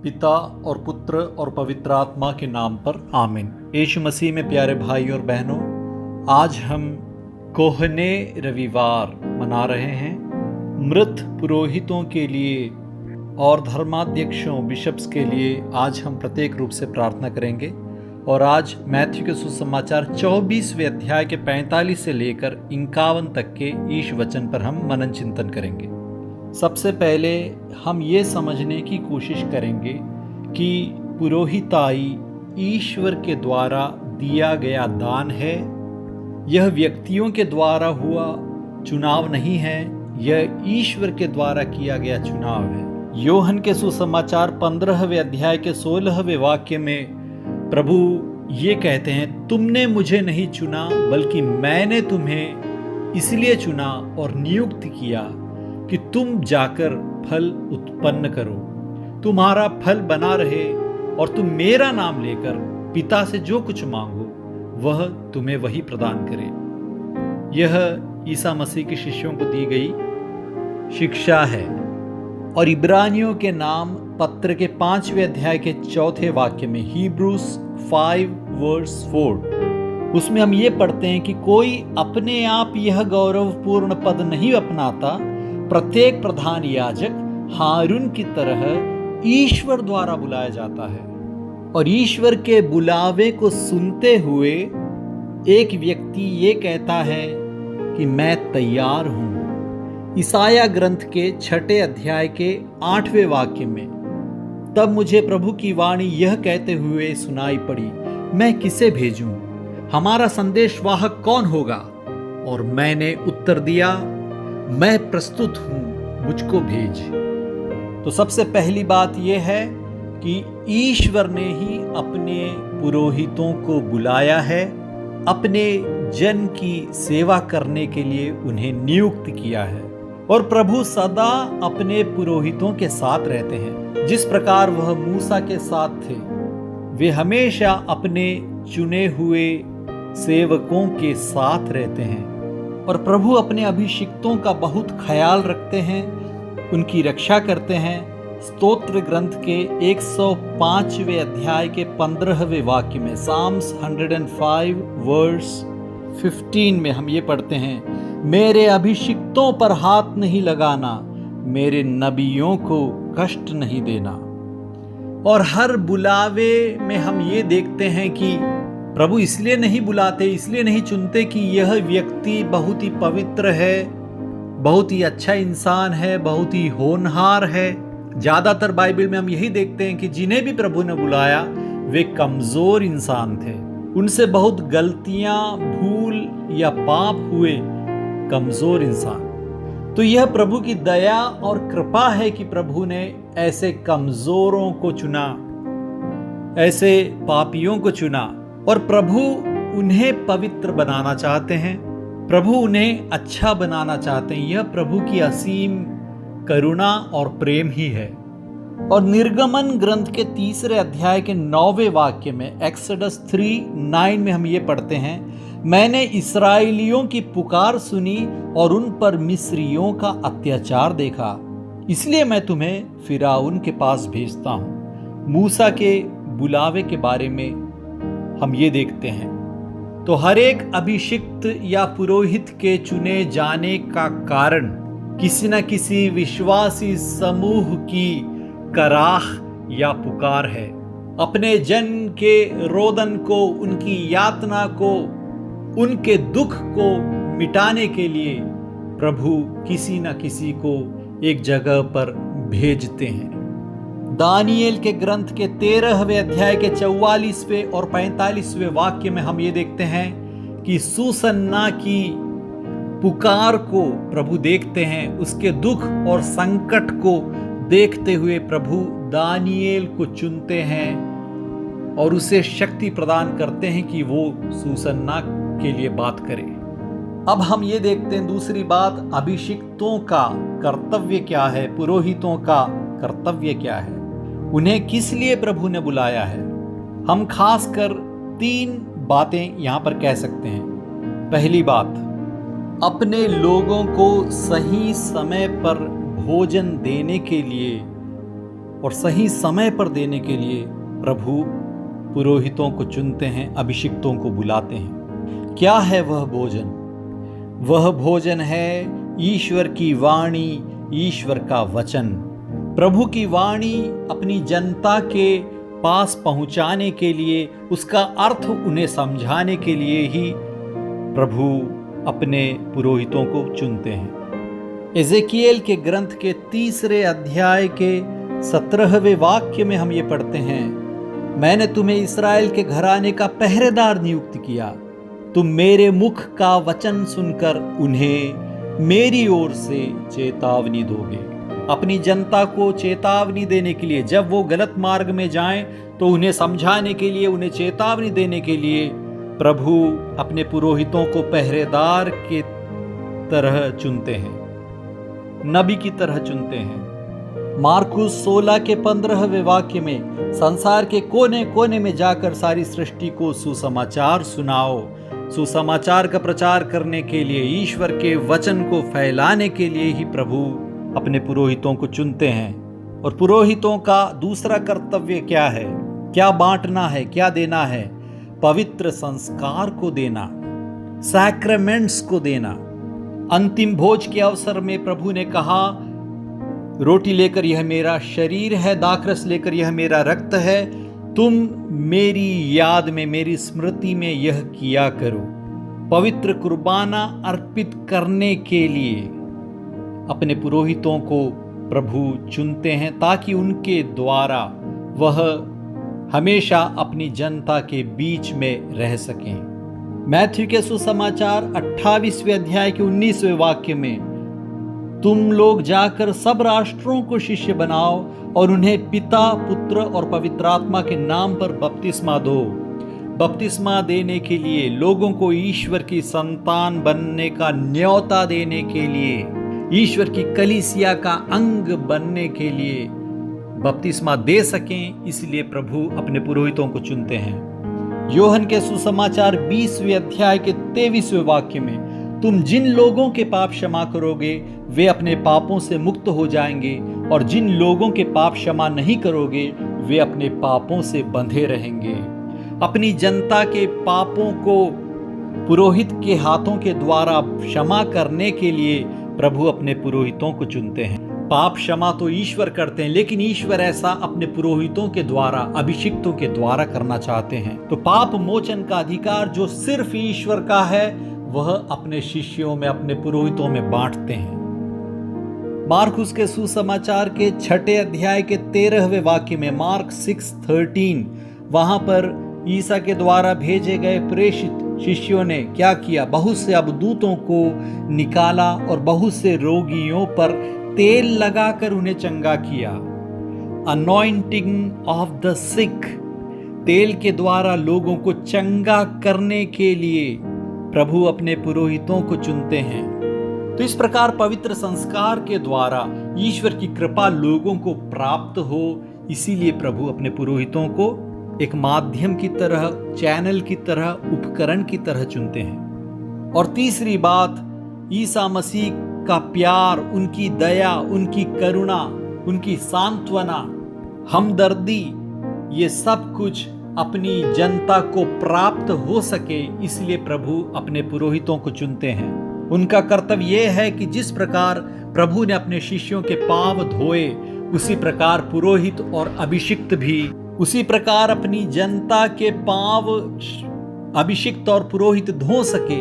पिता और पुत्र और पवित्र आत्मा के नाम पर आमीन। यीशु मसीह में प्यारे भाई और बहनों, आज हम कोहने रविवार मना रहे हैं। मृत पुरोहितों के लिए और धर्माध्यक्षों बिशप्स के लिए आज हम प्रत्येक रूप से प्रार्थना करेंगे। और आज मैथ्यू के सुसमाचार 24वें अध्याय के 45 से लेकर 51 तक के ईश वचन पर हम मनन चिंतन करेंगे। सबसे पहले हम ये समझने की कोशिश करेंगे कि पुरोहिताई ईश्वर के द्वारा दिया गया दान है। यह व्यक्तियों के द्वारा हुआ चुनाव नहीं है, यह ईश्वर के द्वारा किया गया चुनाव है। योहन के सुसमाचार 15वें अध्याय के 16वें वाक्य में प्रभु ये कहते हैं, तुमने मुझे नहीं चुना बल्कि मैंने तुम्हें इसलिए चुना और नियुक्त किया कि तुम जाकर फल उत्पन्न करो, तुम्हारा फल बना रहे और तुम मेरा नाम लेकर पिता से जो कुछ मांगो वह तुम्हें वही प्रदान करे। यह ईसा मसीह के शिष्यों को दी गई शिक्षा है। और इब्रानियों के नाम पत्र के 5वें अध्याय के 4 वाक्य में Hebrews 5:4 उसमें हम ये पढ़ते हैं कि कोई अपने आप यह गौरवपूर्ण पद नहीं अपनाता, प्रत्येक प्रधान याजक हारून की तरह ईश्वर द्वारा बुलाया जाता है। और ईश्वर के बुलावे को सुनते हुए एक व्यक्ति ये कहता है कि मैं तैयार हूं। ईसाया ग्रंथ के 6 अध्याय के 8वें वाक्य में तब मुझे प्रभु की वाणी यह कहते हुए सुनाई पड़ी, मैं किसे भेजूं? हमारा संदेशवाहक कौन होगा? और मैंने उत्तर दिया, मैं प्रस्तुत हूं, मुझको भेज। तो सबसे पहली बात यह है कि ईश्वर ने ही अपने पुरोहितों को बुलाया है, अपने जन की सेवा करने के लिए उन्हें नियुक्त किया है। और प्रभु सदा अपने पुरोहितों के साथ रहते हैं। जिस प्रकार वह मूसा के साथ थे, वे हमेशा अपने चुने हुए सेवकों के साथ रहते हैं। और प्रभु अपने अभिषिक्तों का बहुत ख्याल रखते हैं, उनकी रक्षा करते हैं। स्तोत्र ग्रंथ के 105वें अध्याय के 15वें वाक्य में Psalms 105 वर्स 15 में हम ये पढ़ते हैं, मेरे अभिषिक्तों पर हाथ नहीं लगाना, मेरे नबियों को कष्ट नहीं देना। और हर बुलावे में हम ये देखते हैं कि प्रभु इसलिए नहीं बुलाते, इसलिए नहीं चुनते कि यह व्यक्ति बहुत ही पवित्र है, बहुत ही अच्छा इंसान है, बहुत ही होनहार है। ज्यादातर बाइबल में हम यही देखते हैं कि जिन्हें भी प्रभु ने बुलाया वे कमजोर इंसान थे, उनसे बहुत गलतियां, भूल या पाप हुए, कमजोर इंसान। तो यह प्रभु की दया और कृपा है कि प्रभु ने ऐसे कमजोरों को चुना, ऐसे पापियों को चुना। और प्रभु उन्हें पवित्र बनाना चाहते हैं, प्रभु उन्हें अच्छा बनाना चाहते हैं। यह प्रभु की असीम करुणा और प्रेम ही है। और निर्गमन ग्रंथ के 3 अध्याय के 9वें वाक्य में Exodus 3:9 में हम ये पढ़ते हैं, मैंने इस्राएलियों की पुकार सुनी और उन पर मिस्रियों का अत्याचार देखा, इसलिए मैं तुम्हें फिरौन के पास भेजता हूं। मूसा के बुलावे के बारे में हम ये देखते हैं। तो हर एक अभिषिक्त या पुरोहित के चुने जाने का कारण किसी न किसी विश्वासी समूह की कराह या पुकार है। अपने जन के रोदन को, उनकी यातना को, उनके दुख को मिटाने के लिए प्रभु किसी न किसी को एक जगह पर भेजते हैं। दानिएल के ग्रंथ के 13वें अध्याय के 44वें और 45वें वाक्य में हम ये देखते हैं कि सुसन्ना की पुकार को प्रभु देखते हैं, उसके दुख और संकट को देखते हुए प्रभु दानिएल को चुनते हैं और उसे शक्ति प्रदान करते हैं कि वो सुसन्ना के लिए बात करे। अब हम ये देखते हैं दूसरी बात, अभिषिक्तों का कर्तव्य क्या है, पुरोहितों का कर्तव्य क्या है, उन्हें किस लिए प्रभु ने बुलाया है। हम खासकर 3 बातें यहां पर कह सकते हैं। पहली बात, अपने लोगों को सही समय पर भोजन देने के लिए और सही समय पर देने के लिए प्रभु पुरोहितों को चुनते हैं, अभिषिक्तों को बुलाते हैं। क्या है वह भोजन? वह भोजन है ईश्वर की वाणी, ईश्वर का वचन। प्रभु की वाणी अपनी जनता के पास पहुंचाने के लिए, उसका अर्थ उन्हें समझाने के लिए ही प्रभु अपने पुरोहितों को चुनते हैं। एजेकिएल के ग्रंथ के 3 अध्याय के 17वें वाक्य में हम ये पढ़ते हैं, मैंने तुम्हें इस्राएल के घराने का पहरेदार नियुक्त किया। तुम मेरे मुख का वचन सुनकर उन्हें मेरी ओर से चेतावनी दोगे। अपनी जनता को चेतावनी देने के लिए, जब वो गलत मार्ग में जाएं तो उन्हें समझाने के लिए, उन्हें चेतावनी देने के लिए प्रभु अपने पुरोहितों को पहरेदार के तरह चुनते हैं, नबी की तरह चुनते हैं। मार्कुस 16 के 15वें वाक्य में, संसार के कोने कोने में जाकर सारी सृष्टि को सुसमाचार सुनाओ। सुसमाचार का प्रचार करने के लिए, ईश्वर के वचन को फैलाने के लिए ही प्रभु अपने पुरोहितों को चुनते हैं। और पुरोहितों का दूसरा कर्तव्य क्या है? क्या बांटना है, क्या देना है? पवित्र संस्कार को देना, सैक्रामेंट्स को देना। अंतिम भोज के अवसर में प्रभु ने कहा, रोटी लेकर यह मेरा शरीर है, दाखरस लेकर यह मेरा रक्त है, तुम मेरी याद में, मेरी स्मृति में यह किया करो। पवित्र कुर्बाना अर्पित करने के लिए अपने पुरोहितों को प्रभु चुनते हैं, ताकि उनके द्वारा वह हमेशा अपनी जनता के बीच में रह सकें। मैथ्यू के सुसमाचार 28वें अध्याय के 19वें वाक्य में, तुम लोग जाकर सब राष्ट्रों को शिष्य बनाओ और उन्हें पिता, पुत्र और पवित्र आत्मा के नाम पर बपतिस्मा दो। बपतिस्मा देने के लिए, लोगों को ईश्वर की संतान बनने का न्योता देने के लिए, ईश्वर की कलीसिया का अंग बनने के लिए बपतिस्मा दे सकें, इसलिए प्रभु अपने पुरोहितों को चुनते हैं। योहन के सुसमाचार 20वें अध्याय के 23वें वाक्य में, तुम जिन लोगों के पाप क्षमा करोगे वे अपने पापों से मुक्त हो जाएंगे, और जिन लोगों के पाप क्षमा नहीं करोगे वे अपने पापों से बंधे रहेंगे। अपनी जनता के पापों को पुरोहित के हाथों के द्वारा क्षमा करने के लिए प्रभु अपने पुरोहितों को चुनते हैं। पाप क्षमा तो ईश्वर करते हैं, लेकिन ईश्वर ऐसा अपने पुरोहितों के द्वारा, अभिषिक्तों के द्वारा करना चाहते हैं। तो पाप मोचन का अधिकार जो सिर्फ ईश्वर का है, वह अपने शिष्यों में, अपने पुरोहितों में बांटते हैं। मार्कुस के सुसमाचार के 6 अध्याय के 13वें वाक्य में, मार्क 6:13, वहां पर ईसा के द्वारा भेजे गए प्रेषित शिष्यों ने क्या किया? बहुत से अबदूतों को निकाला और बहुत से रोगियों पर तेल लगाकर उन्हें चंगा किया। अनॉइंटिंग ऑफ द सिक, तेल के द्वारा लोगों को चंगा करने के लिए प्रभु अपने पुरोहितों को चुनते हैं। तो इस प्रकार पवित्र संस्कार के द्वारा ईश्वर की कृपा लोगों को प्राप्त हो, इसीलिए प्रभु अपने पुरोहितों को एक माध्यम की तरह, चैनल की तरह, उपकरण की तरह चुनते हैं। और तीसरी बात, ईसा मसीह का प्यार, उनकी दया, उनकी करुणा, उनकी सांत्वना, हमदर्दी, ये सब कुछ अपनी जनता को प्राप्त हो सके, इसलिए प्रभु अपने पुरोहितों को चुनते हैं। उनका कर्तव्य यह है कि जिस प्रकार प्रभु ने अपने शिष्यों के पांव धोए, उसी प्रकार पुरोहित और अभिषिक्त भी उसी प्रकार अपनी जनता के पांव अभिषिक्त और पुरोहित धो सके,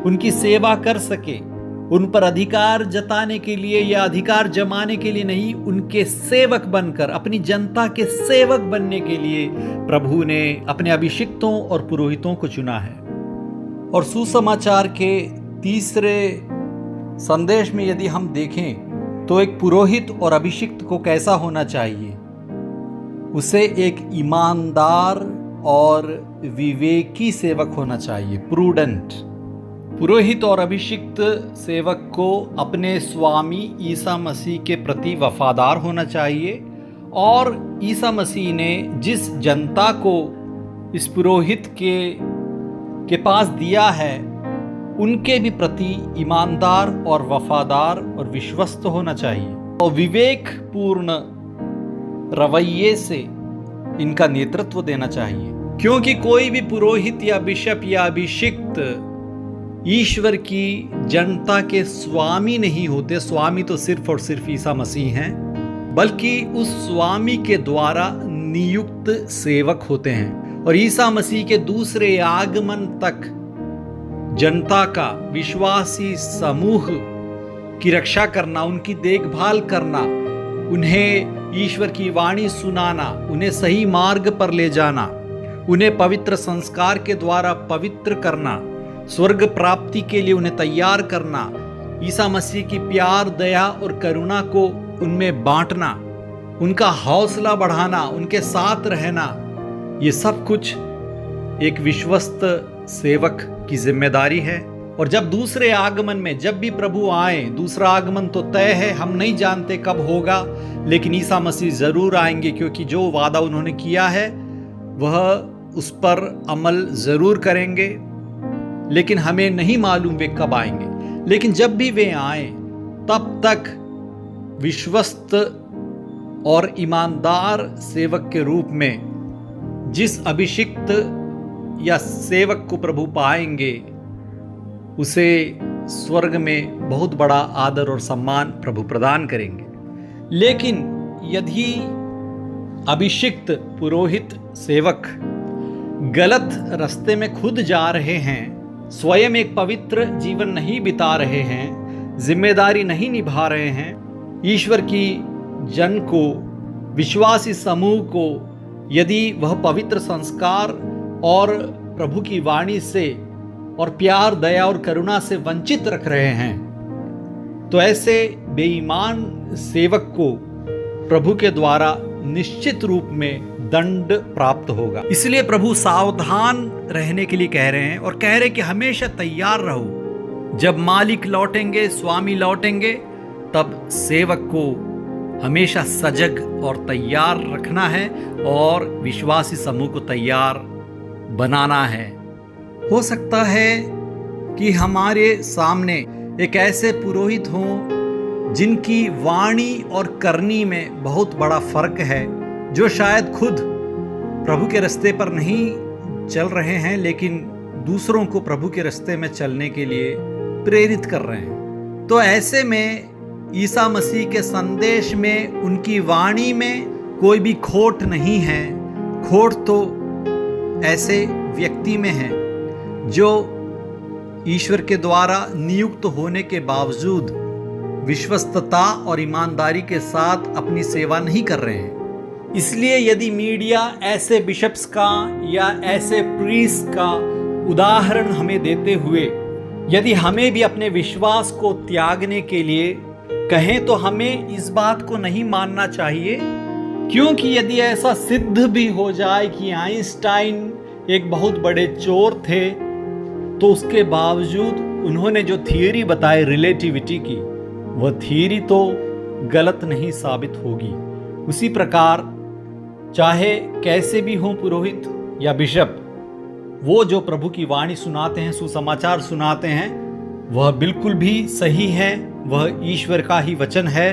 उनकी सेवा कर सके। उन पर अधिकार जताने के लिए या अधिकार जमाने के लिए नहीं, उनके सेवक बनकर, अपनी जनता के सेवक बनने के लिए प्रभु ने अपने अभिषिक्तों और पुरोहितों को चुना है। और सुसमाचार के तीसरे संदेश में यदि हम देखें तो एक पुरोहित और अभिषिक्त को कैसा होना चाहिए? उसे एक ईमानदार और विवेकी सेवक होना चाहिए, प्रूडेंट। पुरोहित और अभिषिक्त सेवक को अपने स्वामी ईसा मसीह के प्रति वफादार होना चाहिए, और ईसा मसीह ने जिस जनता को इस पुरोहित के पास दिया है, उनके भी प्रति ईमानदार और वफादार और विश्वस्त होना चाहिए। और विवेकपूर्ण रवैये से इनका नेतृत्व देना चाहिए, क्योंकि कोई भी पुरोहित या बिशप या अभिषिक्त ईश्वर की जनता के स्वामी नहीं होते। स्वामी तो सिर्फ और सिर्फ ईसा मसीह हैं, बल्कि उस स्वामी के द्वारा नियुक्त सेवक होते हैं। और ईसा मसीह के दूसरे आगमन तक जनता का, विश्वासी समूह की रक्षा करना, उनकी देखभाल करना, उन्हें ईश्वर की वाणी सुनाना, उन्हें सही मार्ग पर ले जाना, उन्हें पवित्र संस्कार के द्वारा पवित्र करना, स्वर्ग प्राप्ति के लिए उन्हें तैयार करना, ईसा मसीह की प्यार, दया और करुणा को उनमें बांटना, उनका हौसला बढ़ाना, उनके साथ रहना, ये सब कुछ एक विश्वस्त सेवक की जिम्मेदारी है। और जब दूसरे आगमन में, जब भी प्रभु आए, दूसरा आगमन तो तय है, हम नहीं जानते कब होगा, लेकिन ईसा मसीह जरूर आएंगे, क्योंकि जो वादा उन्होंने किया है वह उस पर अमल जरूर करेंगे। लेकिन हमें नहीं मालूम वे कब आएंगे। लेकिन जब भी वे आए, तब तक विश्वस्त और ईमानदार सेवक के रूप में जिस अभिषिक्त या सेवक को प्रभु पाएंगे, उसे स्वर्ग में बहुत बड़ा आदर और सम्मान प्रभु प्रदान करेंगे। लेकिन यदि अभिषिक्त पुरोहित सेवक गलत रास्ते में खुद जा रहे हैं, स्वयं एक पवित्र जीवन नहीं बिता रहे हैं, जिम्मेदारी नहीं निभा रहे हैं, ईश्वर की जन को, विश्वासी समूह को यदि वह पवित्र संस्कार और प्रभु की वाणी से और प्यार, दया और करुणा से वंचित रख रहे हैं, तो ऐसे बेईमान सेवक को प्रभु के द्वारा निश्चित रूप में दंड प्राप्त होगा। इसलिए प्रभु सावधान रहने के लिए कह रहे हैं और कह रहे हैं कि हमेशा तैयार रहो। जब मालिक लौटेंगे, स्वामी लौटेंगे, तब सेवक को हमेशा सजग और तैयार रखना है और विश्वासी समूह को तैयार बनाना है। हो सकता है कि हमारे सामने एक ऐसे पुरोहित हों जिनकी वाणी और करनी में बहुत बड़ा फर्क है, जो शायद खुद प्रभु के रास्ते पर नहीं चल रहे हैं, लेकिन दूसरों को प्रभु के रास्ते में चलने के लिए प्रेरित कर रहे हैं। तो ऐसे में ईसा मसीह के संदेश में, उनकी वाणी में कोई भी खोट नहीं है। खोट तो ऐसे व्यक्ति में है जो ईश्वर के द्वारा नियुक्त होने के बावजूद विश्वस्तता और ईमानदारी के साथ अपनी सेवा नहीं कर रहे हैं। इसलिए यदि मीडिया ऐसे बिशप्स का या ऐसे प्रीस्ट का उदाहरण हमें देते हुए यदि हमें भी अपने विश्वास को त्यागने के लिए कहें, तो हमें इस बात को नहीं मानना चाहिए, क्योंकि यदि ऐसा सिद्ध भी हो जाए कि आइंस्टाइन एक बहुत बड़े चोर थे, तो उसके बावजूद उन्होंने जो थियरी बताई रिलेटिविटी की, वह थियरी तो गलत नहीं साबित होगी। उसी प्रकार चाहे कैसे भी हों पुरोहित या बिशप, वो जो प्रभु की वाणी सुनाते हैं, सुसमाचार सुनाते हैं, वह बिल्कुल भी सही है, वह ईश्वर का ही वचन है।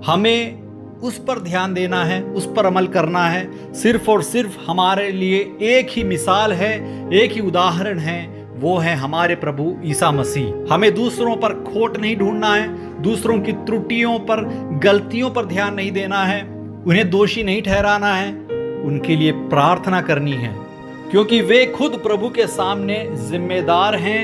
हमें उस पर ध्यान देना है, उस पर अमल करना है। सिर्फ और सिर्फ हमारे लिए एक ही मिसाल है, एक ही उदाहरण है, वो है हमारे प्रभु ईसा मसीह। हमें दूसरों पर खोट नहीं ढूंढना है, दूसरों की त्रुटियों पर, गलतियों पर ध्यान नहीं देना है, उन्हें दोषी नहीं ठहराना है, उनके लिए प्रार्थना करनी है, क्योंकि वे खुद प्रभु के सामने जिम्मेदार हैं।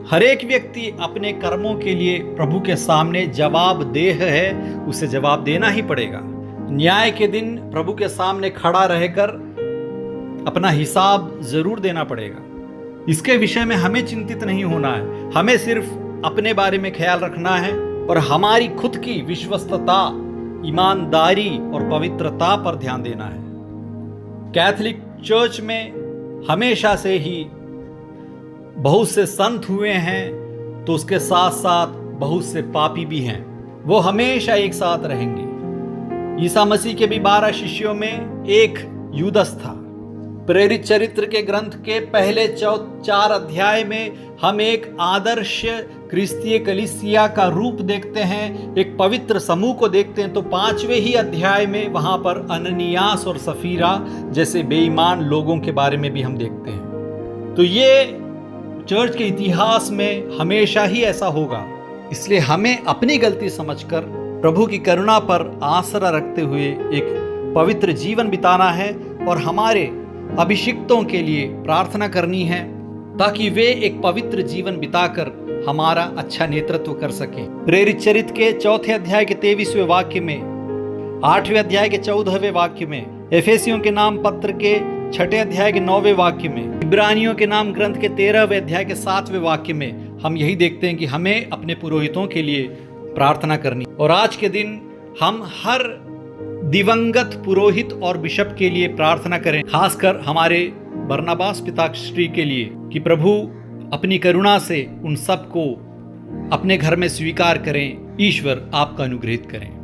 हर एक व्यक्ति अपने कर्मों के लिए प्रभु के सामने जवाबदेह है, उसे जवाब देना ही पड़ेगा। न्याय के दिन प्रभु के सामने खड़ा रहकर अपना हिसाब जरूर देना पड़ेगा। इसके विषय में हमें चिंतित नहीं होना है, हमें सिर्फ अपने बारे में ख्याल रखना है और हमारी खुद की विश्वस्तता, ईमानदारी और पवित्रता पर ध्यान देना है। कैथोलिक चर्च में हमेशा से ही बहुत से संत हुए हैं, तो उसके साथ साथ बहुत से पापी भी हैं, वो हमेशा एक साथ रहेंगे। ईसा मसीह के भी 12 शिष्यों में एक यूदस था। प्रेरित चरित्र के ग्रंथ के पहले 4 अध्याय में हम एक आदर्श क्रिस्तीय कलीसिया का रूप देखते हैं, एक पवित्र समूह को देखते हैं, तो 5वें ही अध्याय में वहां पर अननियास और सफीरा जैसे बेईमान लोगों के बारे में भी हम देखते हैं। तो ये चर्च के इतिहास में हमेशा ही ऐसा होगा। इसलिए हमें अपनी गलती समझकर प्रभु की करुणा पर आसरा रखते हुए एक पवित्र जीवन बिताना है और हमारे अभिषिक्तों के लिए प्रार्थना करनी है ताकि वे एक पवित्र जीवन बिताकर हमारा अच्छा नेतृत्व कर सकें। प्रेरित चरित्र के 4 अध्याय के 23वें वाक्य में, 8वें अध्याय के 14वें वाक्य में, एफेसियों के नाम पत्र के 6 अध्याय के 9वें वाक्य में, इब्रानियों के नाम ग्रंथ के 13वें अध्याय के 7वें वाक्य में हम यही देखते हैं कि हमें अपने पुरोहितों के लिए प्रार्थना करनी। और आज के दिन हम हर दिवंगत पुरोहित और बिशप के लिए प्रार्थना करें, खासकर हमारे बरनबास पिताश्री के लिए, कि प्रभु अपनी करुणा से उन सबको अपने घर में स्वीकार करें। ईश्वर आपका अनुग्रहित करें।